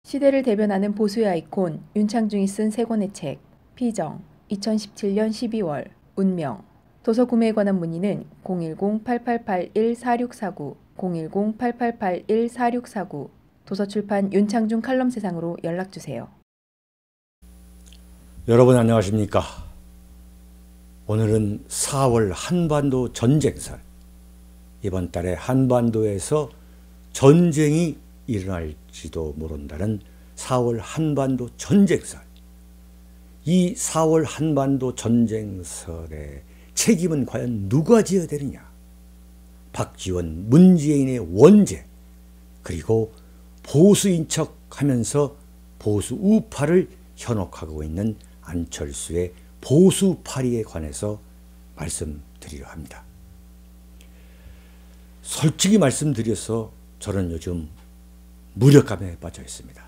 시대를 대변하는 보수의 아이콘 윤창중이 쓴 세 권의 책 피정 2017년 12월 운명 도서 구매에 관한 문의는 010-8881-4649 010-8881-4649 도서출판 윤창중 칼럼세상으로 연락주세요. 여러분 안녕하십니까? 오늘은 4월 한반도 전쟁설, 이번 달에 한반도에서 전쟁이 일어날지도 모른다는 4월 한반도 전쟁설. 이 4월 한반도 전쟁설의 책임은 과연 누가 져야 되느냐? 박지원, 문재인의 원죄, 그리고 보수인 척하면서 보수 우파를 현혹하고 있는 안철수의 보수파리에 관해서 말씀드리려 합니다. 솔직히 말씀드려서 저는 요즘 무력감에 빠져 있습니다.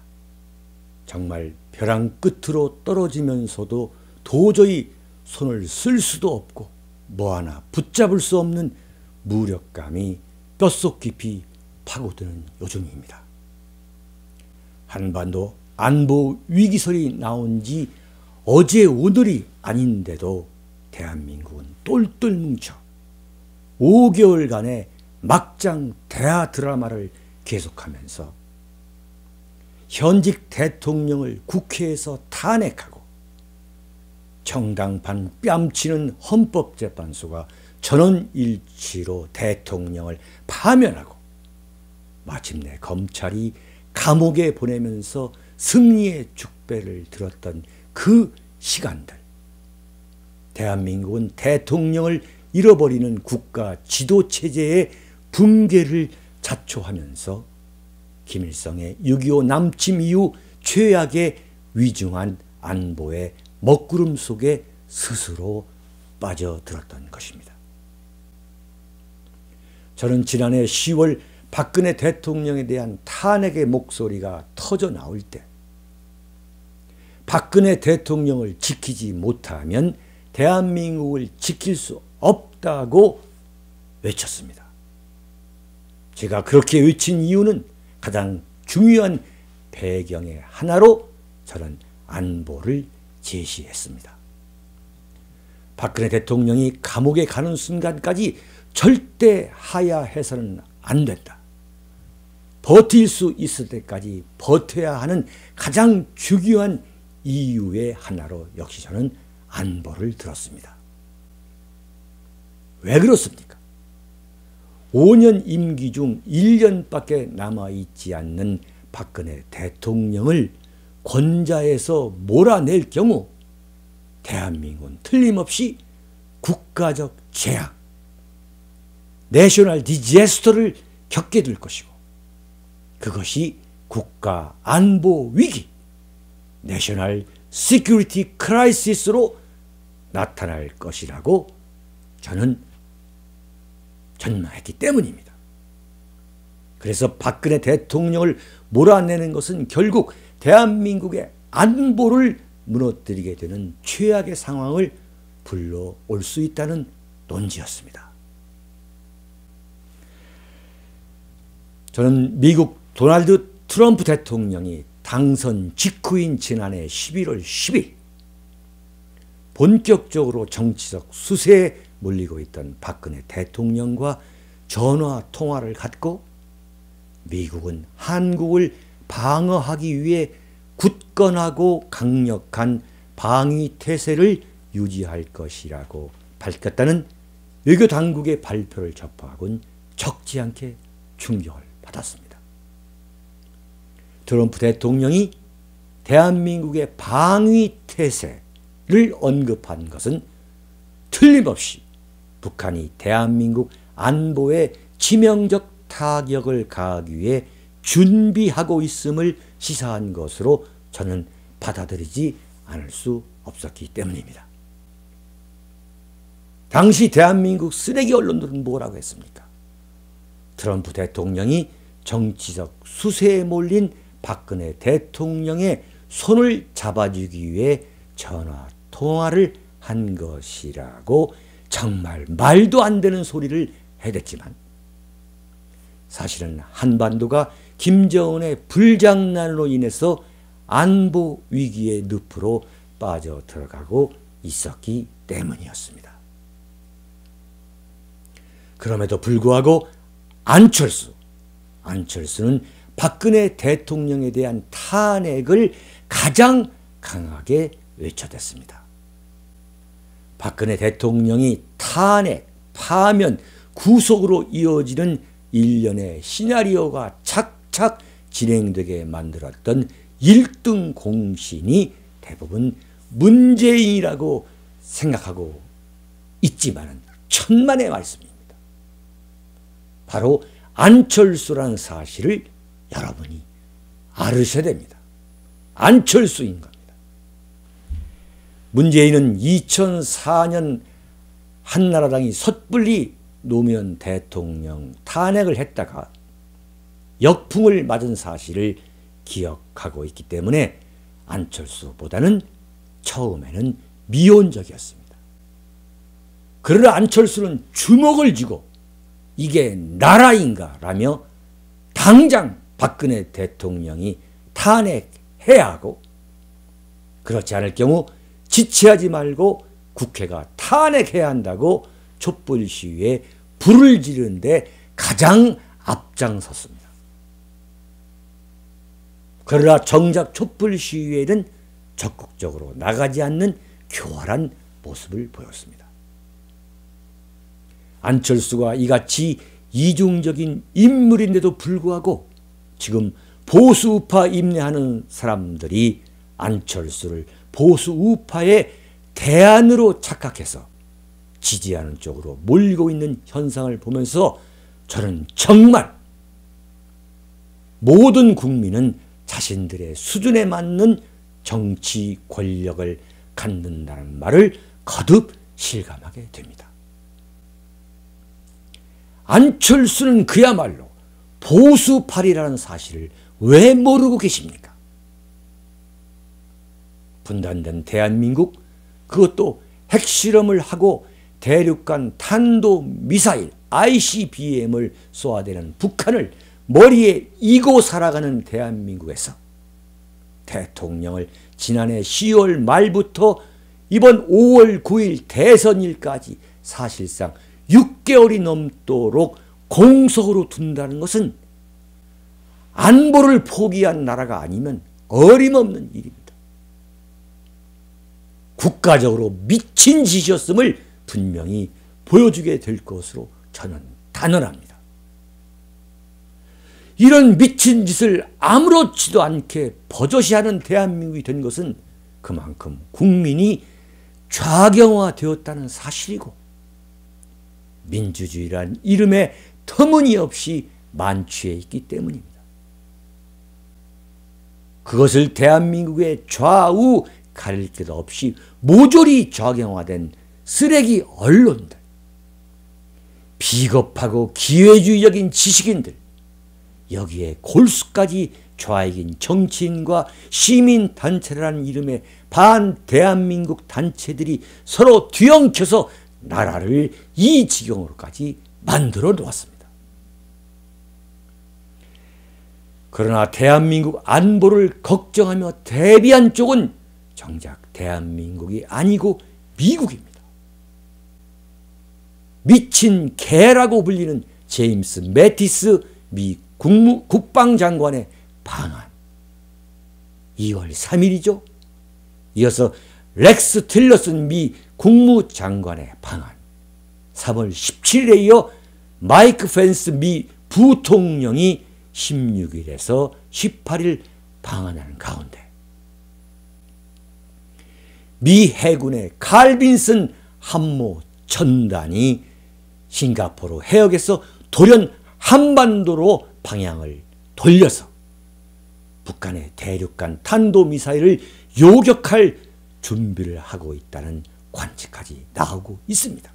정말 벼랑 끝으로 떨어지면서도 도저히 손을 쓸 수도 없고 뭐 하나 붙잡을 수 없는 무력감이 뼛속 깊이 파고드는 요즘입니다. 한반도 안보 위기설이 나온 지 어제 오늘이 아닌데도 대한민국은 똘똘 뭉쳐 5개월간의 막장 대하 드라마를 계속하면서 현직 대통령을 국회에서 탄핵하고 정당판 뺨치는 헌법재판소가 전원일치로 대통령을 파면하고 마침내 검찰이 감옥에 보내면서 승리의 축배를 들었던 그 시간들, 대한민국은 대통령을 잃어버리는 국가 지도체제의 붕괴를 자초하면서 김일성의 6.25 남침 이후 최악의 위중한 안보의 먹구름 속에 스스로 빠져들었던 것입니다. 저는 지난해 10월 박근혜 대통령에 대한 탄핵의 목소리가 터져 나올 때 박근혜 대통령을 지키지 못하면 대한민국을 지킬 수 없다고 외쳤습니다. 제가 그렇게 외친 이유는 가장 중요한 배경의 하나로 저는 안보를 제시했습니다. 박근혜 대통령이 감옥에 가는 순간까지 절대 하야해서는 안 된다. 버틸 수 있을 때까지 버텨야 하는 가장 중요한 이유의 하나로 역시 저는 안보를 들었습니다. 왜 그렇습니까? 5년 임기 중 1년밖에 남아있지 않는 박근혜 대통령을 권좌에서 몰아낼 경우 대한민국은 틀림없이 국가적 재앙, 내셔널 디제스터를 겪게 될 것이고 그것이 국가 안보 위기, 내셔널 시큐리티 크라이시스로 나타날 것이라고 저는 전망했기 때문입니다. 그래서 박근혜 대통령을 몰아내는 것은 결국 대한민국의 안보를 무너뜨리게 되는 최악의 상황을 불러올 수 있다는 논지였습니다. 저는 미국 도널드 트럼프 대통령이 당선 직후인 지난해 11월 10일 본격적으로 정치적 수세에 몰리고 있던 박근혜 대통령과 전화 통화를 갖고 미국은 한국을 방어하기 위해 굳건하고 강력한 방위 태세를 유지할 것이라고 밝혔다는 외교 당국의 발표를 접하고는 적지 않게 충격을 받았습니다. 트럼프 대통령이 대한민국의 방위 태세를 언급한 것은 틀림없이 북한이 대한민국 안보에 치명적 타격을 가하기 위해 준비하고 있음을 시사한 것으로 저는 받아들이지 않을 수 없었기 때문입니다. 당시 대한민국 쓰레기 언론들은 뭐라고 했습니까? 트럼프 대통령이 정치적 수세에 몰린 박근혜 대통령의 손을 잡아주기 위해 전화 통화를 한 것이라고 정말 말도 안 되는 소리를 해댔지만 사실은 한반도가 김정은의 불장난으로 인해서 안보 위기의 늪으로 빠져 들어가고 있었기 때문이었습니다. 그럼에도 불구하고 안철수는 박근혜 대통령에 대한 탄핵을 가장 강하게 외쳐댔습니다. 박근혜 대통령이 탄핵, 파면, 구속으로 이어지는 일련의 시나리오가 착착 진행되게 만들었던 1등 공신이 대부분 문재인이라고 생각하고 있지만 천만의 말씀입니다. 바로 안철수라는 사실을 여러분이 알으셔야 됩니다. 안철수인 겁니다. 문재인은 2004년 한나라당이 섣불리 노무현 대통령 탄핵을 했다가 역풍을 맞은 사실을 기억하고 있기 때문에 안철수보다는 처음에는 미온적이었습니다. 그러나 안철수는 주먹을 쥐고 이게 나라인가 라며 당장 박근혜 대통령이 탄핵해야 하고, 그렇지 않을 경우 지체하지 말고 국회가 탄핵해야 한다고 촛불 시위에 불을 지르는데 가장 앞장섰습니다. 그러나 정작 촛불 시위에는 적극적으로 나가지 않는 교활한 모습을 보였습니다. 안철수가 이같이 이중적인 인물인데도 불구하고 지금 보수우파 임내하는 사람들이 안철수를 보수우파의 대안으로 착각해서 지지하는 쪽으로 몰리고 있는 현상을 보면서 저는 정말 모든 국민은 자신들의 수준에 맞는 정치 권력을 갖는다는 말을 거듭 실감하게 됩니다. 안철수는 그야말로 보수팔이라는 사실을 왜 모르고 계십니까? 분단된 대한민국, 그것도 핵실험을 하고 대륙간 탄도미사일 ICBM을 쏘아대는 북한을 머리에 이고 살아가는 대한민국에서 대통령을 지난해 10월 말부터 이번 5월 9일 대선일까지 사실상 6개월이 넘도록 공석으로 둔다는 것은 안보를 포기한 나라가 아니면 어림없는 일입니다. 국가적으로 미친 짓이었음을 분명히 보여주게 될 것으로 저는 단언합니다. 이런 미친 짓을 아무렇지도 않게 버젓이하는 대한민국이 된 것은 그만큼 국민이 좌경화되었다는 사실이고, 민주주의란 이름에 터무니없이 만취해 있기 때문입니다. 그것을 대한민국의 좌우 가릴 것 없이 모조리 좌경화된 쓰레기 언론들, 비겁하고 기회주의적인 지식인들, 여기에 골수까지 좌익인 정치인과 시민단체라는 이름의 반대한민국 단체들이 서로 뒤엉켜서 나라를 이 지경으로까지 만들어 놓았습니다. 그러나 대한민국 안보를 걱정하며 대비한 쪽은 정작 대한민국이 아니고 미국입니다. 미친 개라고 불리는 제임스 매티스 미 국방장관의 방한, 2월 3일이죠. 이어서 렉스 틸러슨 미 국무장관의 방한, 3월 17일에 이어 마이크 펜스 미 부통령이 16일에서 18일 방한하는 가운데, 미 해군의 칼 빈슨 함모 전단이 싱가포르 해역에서 돌연 한반도로 방향을 돌려서 북한의 대륙간 탄도미사일을 요격할 준비를 하고 있다는 관측까지 나오고 있습니다.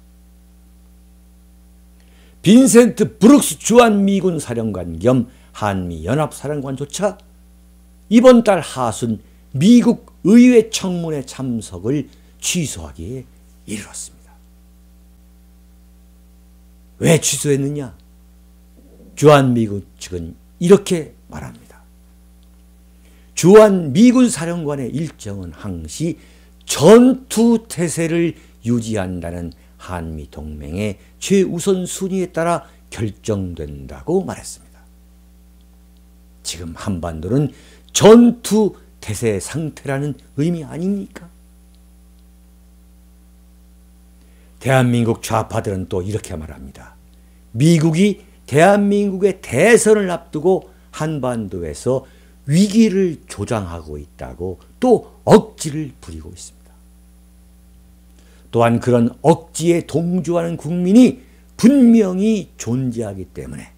빈센트 브룩스 주한미군 사령관 겸 한미연합사령관조차 이번 달 하순 미국 의회 청문회 참석을 취소하기에 이르렀습니다. 왜 취소했느냐? 주한미군 측은 이렇게 말합니다. 주한 미군 사령관의 일정은 항시 전투태세를 유지한다는 한미 동맹의 최우선 순위에 따라 결정된다고 말했습니다. 지금 한반도는 전투태세 상태라는 의미 아닙니까? 대한민국 좌파들은 또 이렇게 말합니다. 미국이 대한민국의 대선을 앞두고 한반도에서 위기를 조장하고 있다고 또 억지를 부리고 있습니다. 또한 그런 억지에 동조하는 국민이 분명히 존재하기 때문에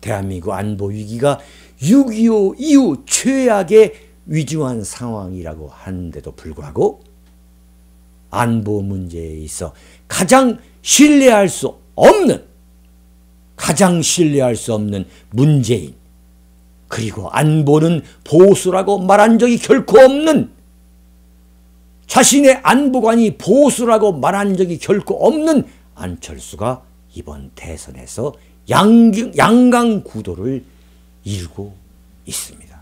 대한민국 안보 위기가 6.25 이후 최악의 위중한 상황이라고 하는데도 불구하고 안보 문제에 있어 가장 신뢰할 수 없는 문재인, 그리고 안보는 보수라고 말한 적이 결코 없는, 자신의 안보관이 보수라고 말한 적이 결코 없는 안철수가 이번 대선에서 양강구도를 이루고 있습니다.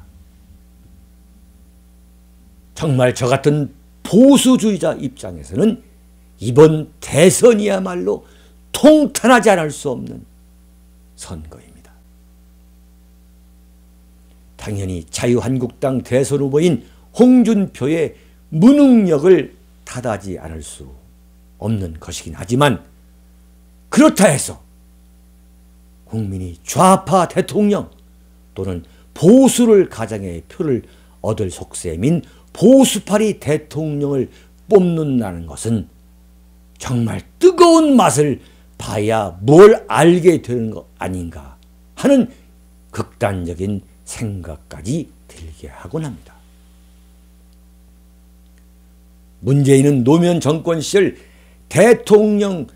정말 저 같은 보수주의자 입장에서는 이번 대선이야말로 통탄하지 않을 수 없는 선거입니다. 당연히 자유한국당 대선 후보인 홍준표의 무능력을 탓하지 않을 수 없는 것이긴 하지만, 그렇다 해서 국민이 좌파 대통령 또는 보수를 가장해 표를 얻을 속셈인 보수파리 대통령을 뽑는다는 것은 정말 뜨거운 맛을 봐야 뭘 알게 되는 것 아닌가 하는 극단적인 생각까지 들게 하곤 합니다. 문재인은 노무현 정권 시절 대통령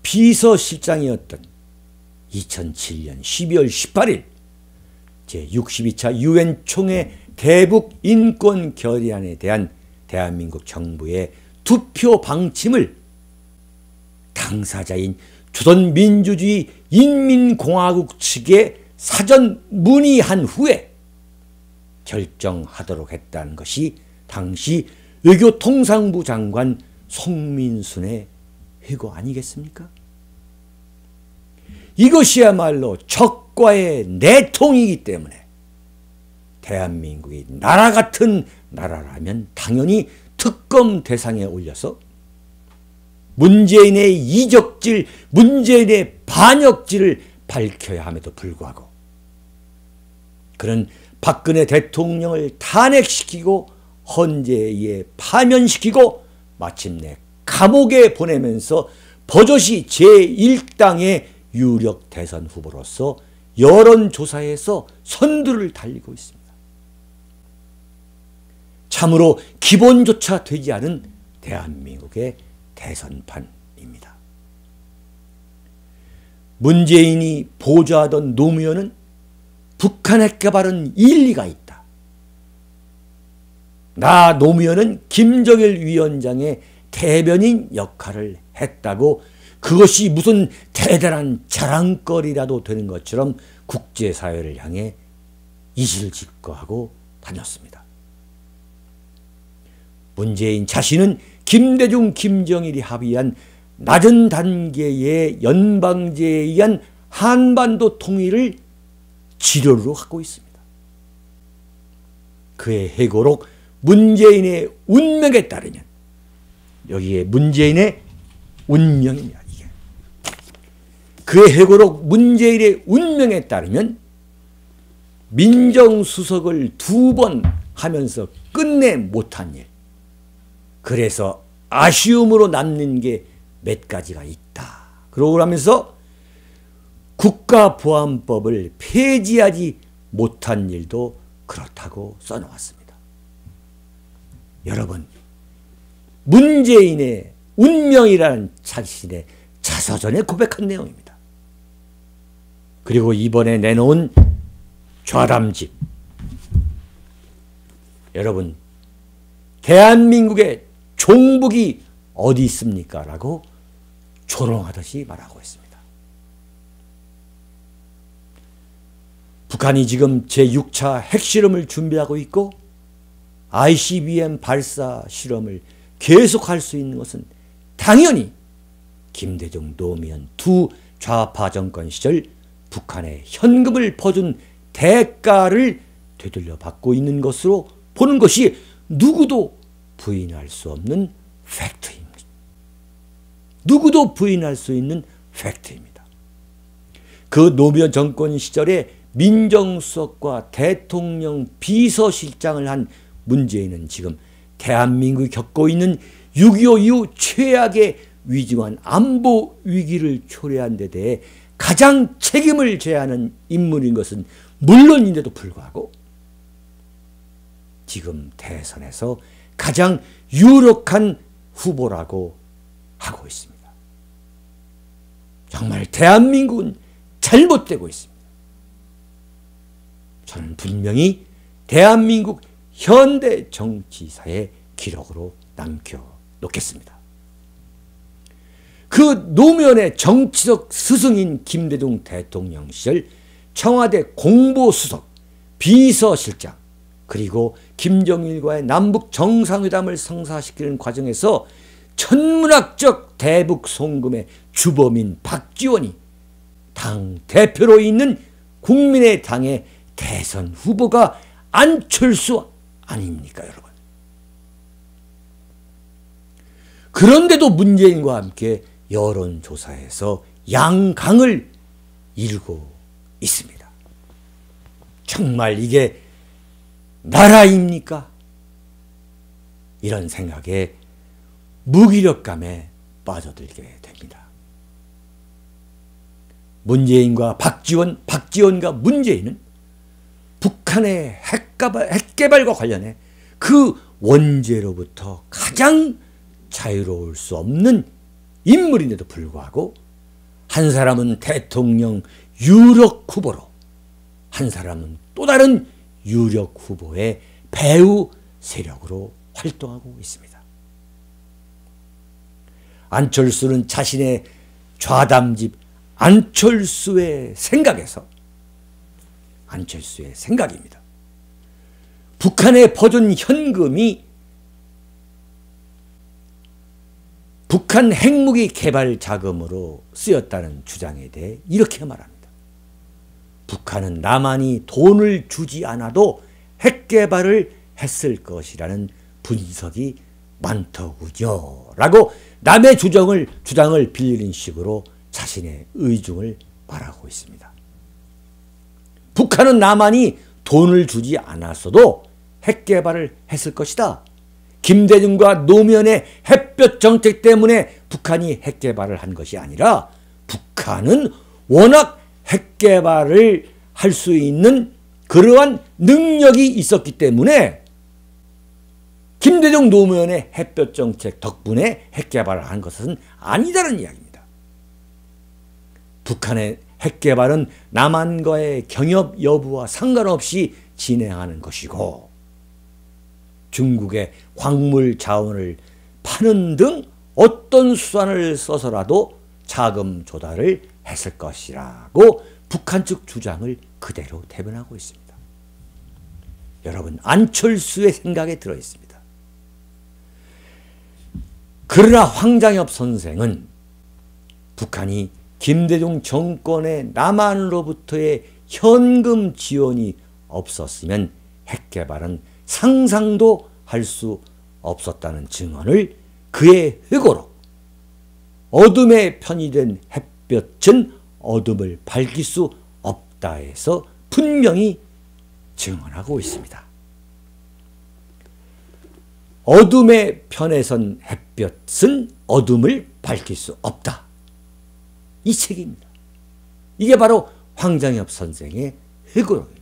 비서실장이었던 2007년 12월 18일 제62차 유엔 총회 대북 인권 결의안에 대한 대한민국 정부의 투표 방침을 당사자인 조선민주주의 인민공화국 측에 사전 문의한 후에 결정하도록 했다는 것이 당시 외교통상부 장관 송민순의 회고 아니겠습니까? 이것이야말로 적과의 내통이기 때문에 대한민국이 나라 같은 나라라면 당연히 특검 대상에 올려서 문재인의 이적질, 문재인의 반역질을 밝혀야 함에도 불구하고 그는 박근혜 대통령을 탄핵시키고 헌재에 파면시키고 마침내 감옥에 보내면서 버젓이 제1당의 유력 대선 후보로서 여론조사에서 선두를 달리고 있습니다. 참으로 기본조차 되지 않은 대한민국의 대선판입니다. 문재인이 보좌하던 노무현은 북한 핵 개발은 일리가 있다. 나 노무현은 김정일 위원장의 대변인 역할을 했다고 그것이 무슨 대단한 자랑거리라도 되는 것처럼 국제사회를 향해 이실을 직거하고 다녔습니다. 문재인 자신은 김대중, 김정일이 합의한 낮은 단계의 연방제에 의한 한반도 통일을 지료로 갖고 있습니다. 그의 회고록 문재인의 운명에 따르면, 여기에 문재인의 운명입니다. 이게. 그의 회고록 문재인의 운명에 따르면 민정수석을 2번 하면서 끝내 못한 일, 그래서 아쉬움으로 남는 게 몇 가지가 있다. 그러고 나면서 국가보안법을 폐지하지 못한 일도 그렇다고 써놓았습니다. 여러분, 문재인의 운명이라는 자신의 자서전에 고백한 내용입니다. 그리고 이번에 내놓은 좌담집, 여러분, 대한민국의 종북이 어디 있습니까? 라고 조롱하듯이 말하고 있습니다. 북한이 지금 제6차 핵실험을 준비하고 있고 ICBM 발사 실험을 계속할 수 있는 것은 당연히 김대중 노무현 두 좌파 정권 시절 북한에 현금을 퍼준 대가를 되돌려 받고 있는 것으로 보는 것이 누구도 부인할 수 없는 팩트입니다. 누구도 부인할 수 있는 팩트입니다. 그 노무현 정권 시절에 민정수석과 대통령 비서실장을 한 문재인은 지금 대한민국이 겪고 있는 6.25 이후 최악의 위중한 안보 위기를 초래한 데 대해 가장 책임을 져야 하는 인물인 것은 물론인데도 불구하고 지금 대선에서 가장 유력한 후보라고 하고 있습니다. 정말 대한민국은 잘못되고 있습니다. 저는 분명히 대한민국 현대 정치사의 기록으로 남겨놓겠습니다. 그 노무현의 정치적 스승인 김대중 대통령 시절 청와대 공보수석, 비서실장, 그리고 김정일과의 남북 정상회담을 성사시키는 과정에서 천문학적 대북 송금의 주범인 박지원이 당 대표로 있는 국민의당의 대선 후보가 안철수 아닙니까, 여러분? 그런데도 문재인과 함께 여론조사에서 양강을 이루고 있습니다. 정말 이게 나라입니까? 이런 생각에 무기력감에 빠져들게 됩니다. 문재인과 박지원과 문재인은 북한의 핵개발과 관련해 그 원죄로부터 가장 자유로울 수 없는 인물인데도 불구하고 한 사람은 대통령 유력 후보로, 한 사람은 또 다른 유력 후보의 배후 세력으로 활동하고 있습니다. 안철수는 자신의 좌담집 안철수의 생각입니다. 북한에 퍼준 현금이 북한 핵무기 개발 자금으로 쓰였다는 주장에 대해 이렇게 말합니다. 북한은 남한이 돈을 주지 않아도 핵 개발을 했을 것이라는 분석이 많더군요. 라고 남의 주장을 빌리는 식으로 자신의 의중을 말하고 있습니다. 북한은 남한이 돈을 주지 않았어도 핵 개발을 했을 것이다. 김대중과 노무현의 햇볕 정책 때문에 북한이 핵 개발을 한 것이 아니라 북한은 워낙 핵 개발을 할 수 있는 그러한 능력이 있었기 때문에 김대중 노무현의 햇볕 정책 덕분에 핵 개발을 한 것은 아니다는 이야기입니다. 북한의 핵 개발은 남한과의 경협 여부와 상관없이 진행하는 것이고 중국의 광물 자원을 파는 등 어떤 수단을 써서라도 자금 조달을 했을 것이라고 북한 측 주장을 그대로 대변하고 있습니다. 여러분, 안철수의 생각에 들어있습니다. 그러나 황장엽 선생은 북한이 김대중 정권의 남한으로부터의 현금 지원이 없었으면 핵 개발은 상상도 할 수 없었다는 증언을 그의 회고로 어둠에 편의된 햇볕은 어둠을 밝힐 수 없다에서 분명히 증언하고 있습니다. 어둠의 편에 선 햇볕은 어둠을 밝힐 수 없다. 이 책입니다. 이게 바로 황장엽 선생의 회고록입니다.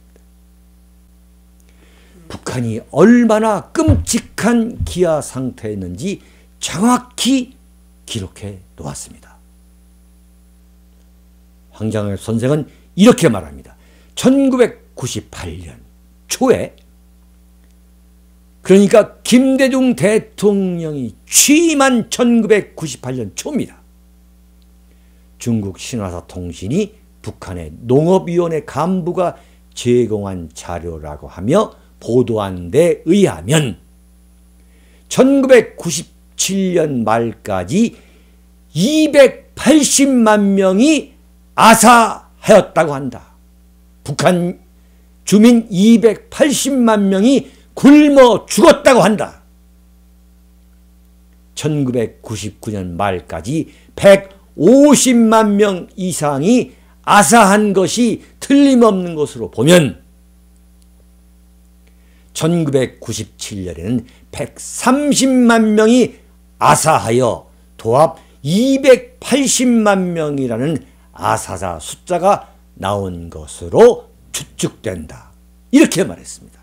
북한이 얼마나 끔찍한 기아 상태였는지 정확히 기록해 놓았습니다. 황장엽 선생은 이렇게 말합니다. 1998년 초에, 그러니까 김대중 대통령이 취임한 1998년 초입니다. 중국 신화사 통신이 북한의 농업위원회 간부가 제공한 자료라고 하며 보도한 데 의하면 1997년 말까지 280만 명이 아사하였다고 한다. 북한 주민 280만 명이 굶어 죽었다고 한다. 1999년 말까지 150만 명 이상이 아사한 것이 틀림없는 것으로 보면 1997년에는 130만 명이 아사하여 도합 280만 명이라는 아사자 숫자가 나온 것으로 추측된다. 이렇게 말했습니다.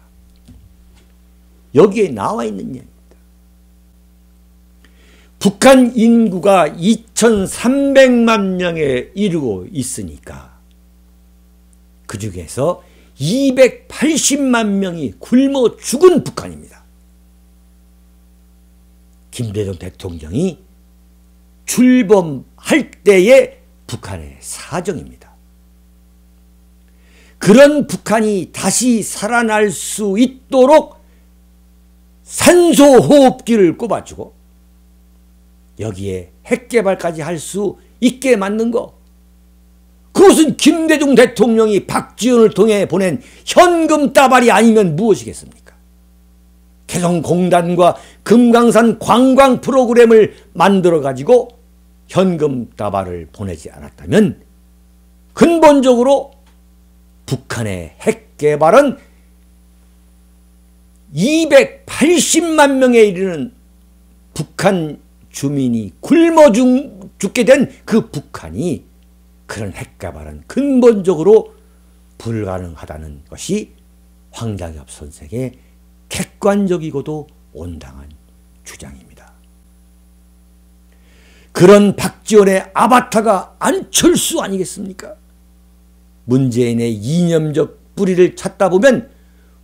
여기에 나와 있는 얘기입니다. 북한 인구가 2300만 명에 이르고 있으니까 그 중에서 280만 명이 굶어 죽은 북한입니다. 김대중 대통령이 출범할 때의 북한의 사정입니다. 그런 북한이 다시 살아날 수 있도록 산소호흡기를 꼽아주고 여기에 핵개발까지 할 수 있게 만든 거, 그것은 김대중 대통령이 박지원을 통해 보낸 현금 따발이 아니면 무엇이겠습니까? 개성공단과 금강산 관광 프로그램을 만들어가지고 현금 따발을 보내지 않았다면 근본적으로 북한의 핵개발은 280만 명에 이르는 북한 주민이 굶어 죽게 된 그 북한이 그런 핵개발은 근본적으로 불가능하다는 것이 황장엽 선생의 객관적이고도 온당한 주장입니다. 그런 박지원의 아바타가 안철수 아니겠습니까? 문재인의 이념적 뿌리를 찾다 보면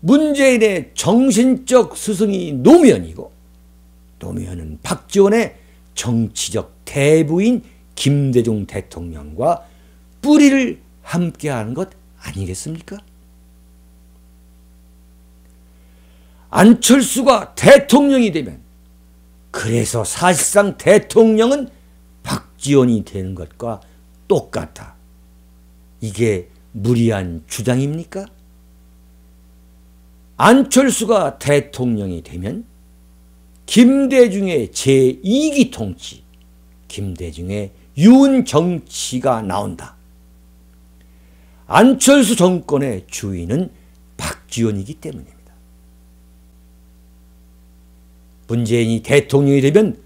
문재인의 정신적 스승이 노무현이고 노무현은 박지원의 정치적 대부인 김대중 대통령과 뿌리를 함께하는 것 아니겠습니까? 안철수가 대통령이 되면 그래서 사실상 대통령은 박지원이 되는 것과 똑같다. 이게 무리한 주장입니까? 안철수가 대통령이 되면 김대중의 제2기 통치, 김대중의 윤정치가 나온다. 안철수 정권의 주인은 박지원이기 때문입니다. 문재인이 대통령이 되면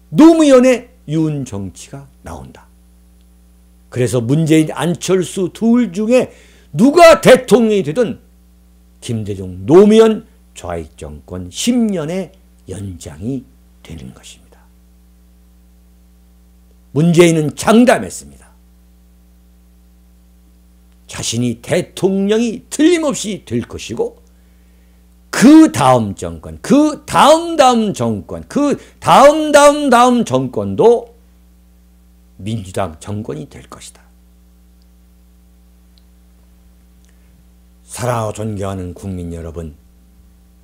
노무현의 윤정치가 나온다. 그래서 문재인, 안철수 둘 중에 누가 대통령이 되든 김대중, 노무현 좌익 정권 10년의 연장이 되는 것입니다. 문재인은 장담했습니다. 자신이 대통령이 틀림없이 될 것이고 그 다음 정권, 그 다음 정권, 그 다음 정권도 민주당 정권이 될 것이다. 사랑하고 존경하는 국민 여러분,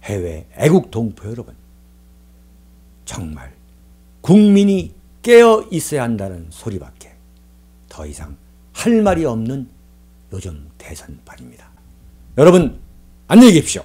해외 애국 동포 여러분, 정말 국민이 깨어 있어야 한다는 소리밖에 더 이상 할 말이 없는 요즘 대선판입니다. 여러분 안녕히 계십시오.